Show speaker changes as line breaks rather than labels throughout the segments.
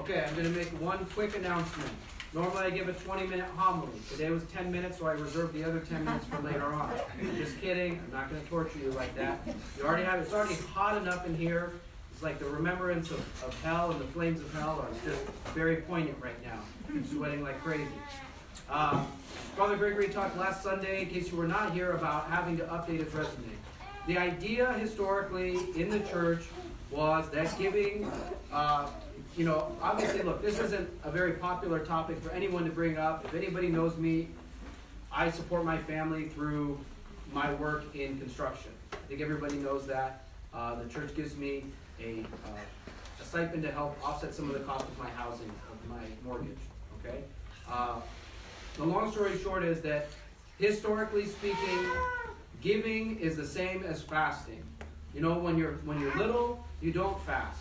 Okay, I'm going to make one quick announcement. Normally I give a 20-minute homily. Today was 10 minutes, so I reserved the other 10 minutes for later on. I'm just kidding. I'm not going to torture you like that. It's already hot enough in here. It's like the remembrance of hell and the flames of hell are just very poignant right now. I'm sweating like crazy. Father Gregory talked last Sunday, in case you were not here, about having to update his resume. The idea historically in the church was that giving, obviously, look, this isn't a very popular topic for anyone to bring up. If anybody knows me, I support my family through my work in construction. I think everybody knows that. The church gives me a stipend to help offset some of the cost of my housing, of my mortgage. Okay. The long story short is that, historically speaking, giving is the same as fasting. You know, when you're little, you don't fast,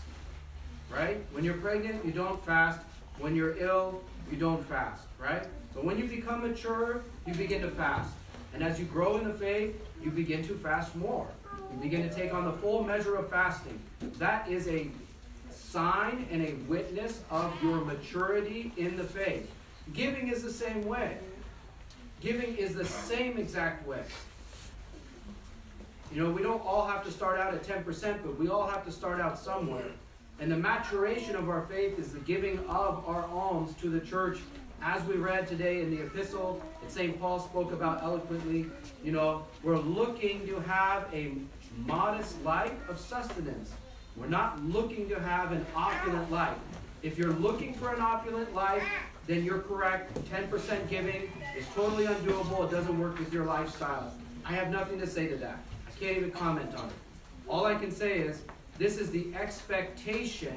right? When you're pregnant, you don't fast. When you're ill, you don't fast, right? But when you become mature, you begin to fast. And as you grow in the faith, you begin to fast more. You begin to take on the full measure of fasting. That is a sign and a witness of your maturity in the faith. Giving is the same way. Giving is the same exact way. You know, we don't all have to start out at 10%, but we all have to start out somewhere. And the maturation of our faith is the giving of our alms to the church. As we read today in the epistle that St. Paul spoke about eloquently, you know, we're looking to have a modest life of sustenance. We're not looking to have an opulent life. If you're looking for an opulent life, then you're correct. 10% giving is totally undoable. It doesn't work with your lifestyle. I have nothing to say to that. I can't even comment on it. All I can say is, this is the expectation,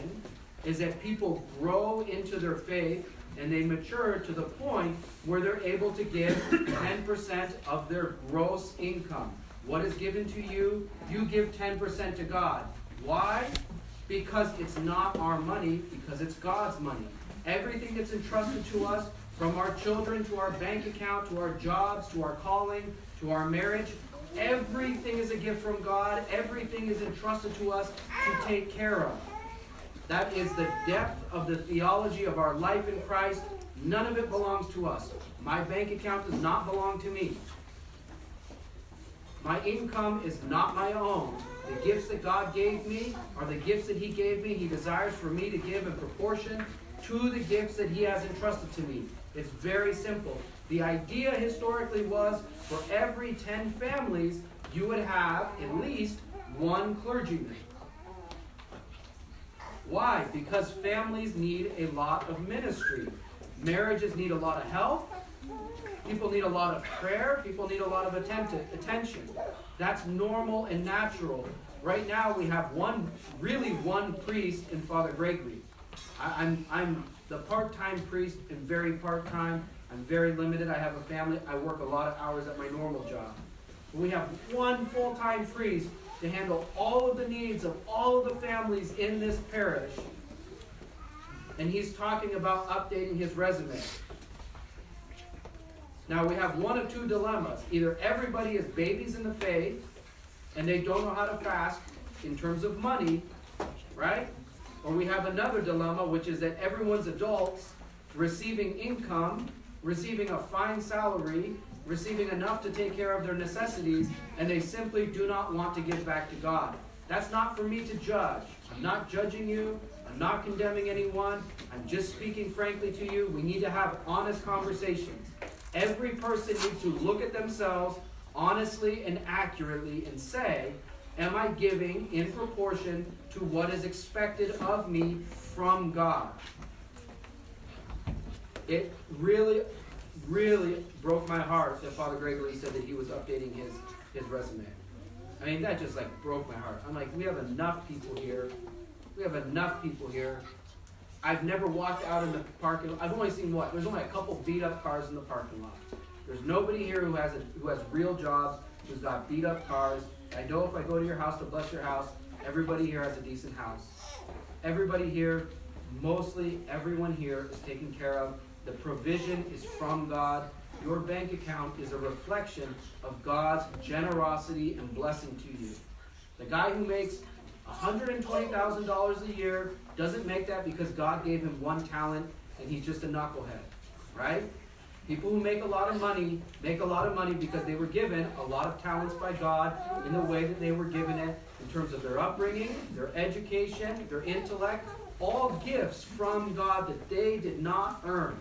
is that people grow into their faith and they mature to the point where they're able to give 10% of their gross income. What is given to you, you give 10% to God. Why? Because it's not our money, because it's God's money. Everything that's entrusted to us, from our children to our bank account, to our jobs, to our calling, to our marriage, everything is a gift from God. Everything is entrusted to us to take care of. That is the depth of the theology of our life in Christ. None of it belongs to us. My bank account does not belong to me. My income is not my own. The gifts that God gave me are the gifts that He gave me. He desires for me to give in proportion to the gifts that He has entrusted to me. It's very simple. The idea historically was, for every 10 families, you would have at least one clergyman. Why? Because families need a lot of ministry. Marriages need a lot of help. People need a lot of prayer. People need a lot of attention. That's normal and natural. Right now we have one priest in Father Gregory. I'm the part-time priest and very part-time. I'm very limited. I have a family. I work a lot of hours at my normal job. We have one full-time priest to handle all of the needs of all of the families in this parish. And he's talking about updating his resume. Now we have one of two dilemmas. Either everybody is babies in the faith and they don't know how to fast in terms of money, right? Or we have another dilemma, which is that everyone's adults receiving income, receiving a fine salary, receiving enough to take care of their necessities, and they simply do not want to give back to God. That's not for me to judge. I'm not judging you. I'm not condemning anyone. I'm just speaking frankly to you. We need to have honest conversations. Every person needs to look at themselves honestly and accurately and say, am I giving in proportion to what is expected of me from God? It really broke my heart that Father Gregory said that he was updating his resume. I mean, that just broke my heart. I'm like, we have enough people here. I've never walked out in the parking lot. I've only seen there's only a couple beat up cars in the parking lot. There's nobody here who has real jobs, who's got beat up cars. I know if I go to your house to bless your house, everybody here has a decent house. Everybody here, mostly everyone here is taken care of. The provision is from God. Your bank account is a reflection of God's generosity and blessing to you. The guy who makes $120,000 a year doesn't make that because God gave him one talent and he's just a knucklehead, right? People who make a lot of money because they were given a lot of talents by God in the way that they were given it in terms of their upbringing, their education, their intellect, all gifts from God that they did not earn.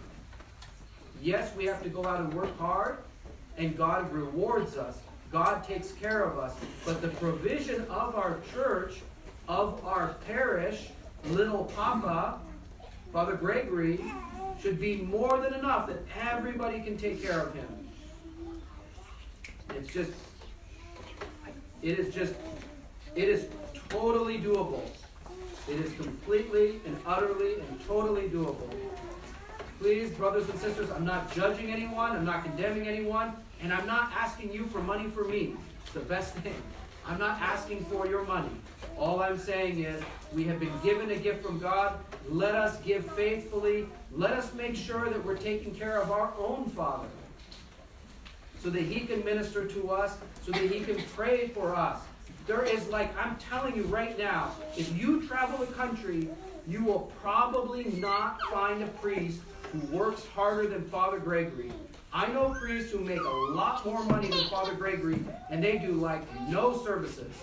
Yes, we have to go out and work hard, and God rewards us. God takes care of us. But the provision of our church, of our parish, little Papa, Father Gregory, should be more than enough that everybody can take care of him. It is totally doable. It is completely and utterly and totally doable. Please, brothers and sisters, I'm not judging anyone, I'm not condemning anyone, and I'm not asking you for money for me. It's the best thing. I'm not asking for your money. All I'm saying is, we have been given a gift from God. Let us give faithfully. Let us make sure that we're taking care of our own Father, so that he can minister to us, so that he can pray for us. There is, I'm telling you right now, if you travel the country, you will probably not find a priest who works harder than Father Gregory. I know priests who make a lot more money than Father Gregory, and they do no services.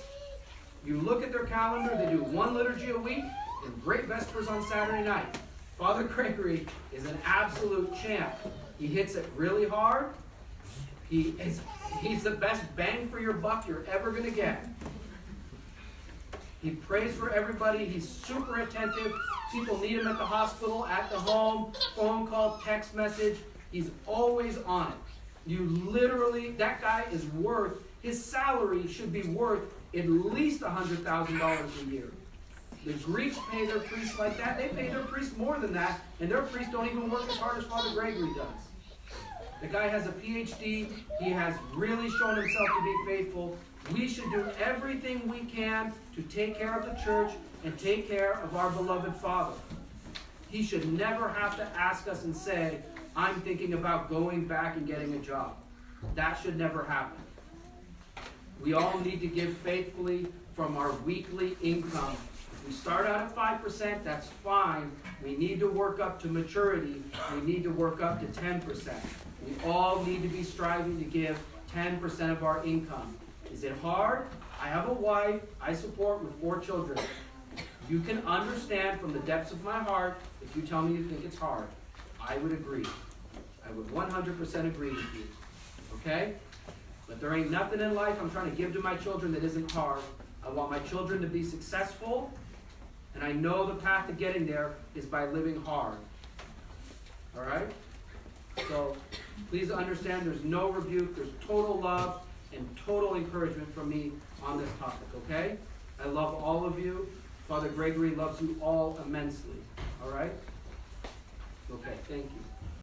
You look at their calendar, they do one liturgy a week and great vespers on Saturday night. Father Gregory is an absolute champ. He hits it really hard. He's the best bang for your buck you're ever going to get. He prays for everybody. He's super attentive. People need him at the hospital, at the home, phone call, text message. He's always on it. That guy is his salary should be worth at least $100,000 a year. The Greeks pay their priests like that. They pay their priests more than that, and their priests don't even work as hard as Father Gregory does. The guy has a PhD. He has really shown himself to be faithful. We should do everything we can to take care of the church and take care of our beloved Father. He should never have to ask us and say, I'm thinking about going back and getting a job. That should never happen. We all need to give faithfully from our weekly income. If we start out at 5%, that's fine. We need to work up to maturity. We need to work up to 10%. We all need to be striving to give 10% of our income. Is it hard? I have a wife I support with 4 children. You can understand from the depths of my heart if you tell me you think it's hard. I would agree. I would 100% agree with you. Okay? But there ain't nothing in life I'm trying to give to my children that isn't hard. I want my children to be successful, and I know the path to getting there is by living hard. All right? So please understand there's no rebuke, there's total love and total encouragement from me on this topic, okay? I love all of you. Father Gregory loves you all immensely. All right? Okay, thank you.